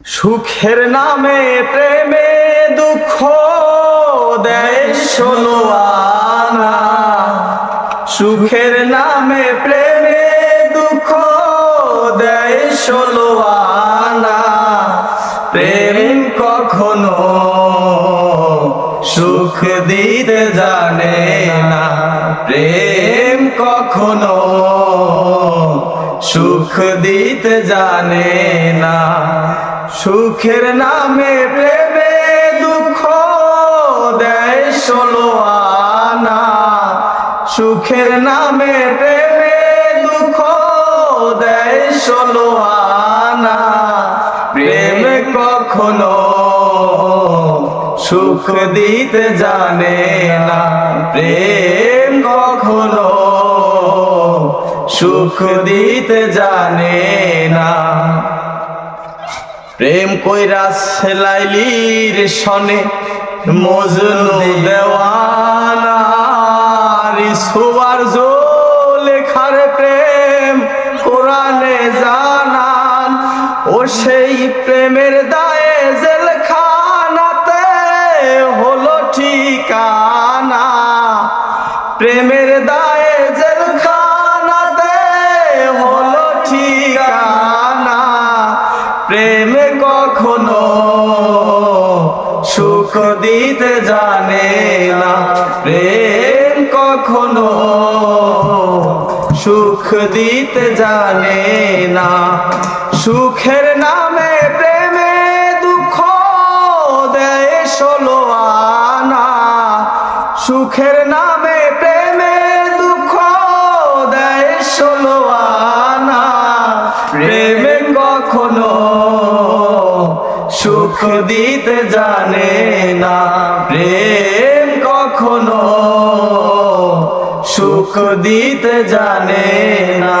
সুখের নামে প্রেমে দুঃখ দেয় ষোলো আনা। সুখের নামে প্রেমে দুঃখ দেয় ষোলো আনা। প্রেম কখনো সুখ দিতে জানে না। প্রেম কখনো সুখ দিতে জানে না। সুখের নামে প্রেমে দুঃখ দেয় ষোলো আনা। সুখের নামে প্রেমে দুঃখ দেয় ষোলো আনা। প্রেম কখনো সুখ দিতে জানে না। প্রেম কখনো সুখ দিতে জানে না। প্রেম কইরাছে লাইলির সনে মজনু দেওয়ানা। রিসুয়ার লেখার প্রেম কোরআনে জানান। ও সেই প্রেমের দায়ে জেলখানাতে হলো ঠিকানা। প্রেমের দায়ে জেলখানাতে হলো ঠিকানা। প্রেম কখনো সুখ দিতে জানে না। প্রেম কখনো সুখ দিতে জানে না। সুখের নামে প্রেমে দুঃখ দেয় ষোলো আনা। সুখের নামে প্রেমে দুঃখ দেয় ষোলো আনা। প্রেম কখনো সুখ দিতে জানে না। প্রেম কখনো সুখ দিতে জানে না।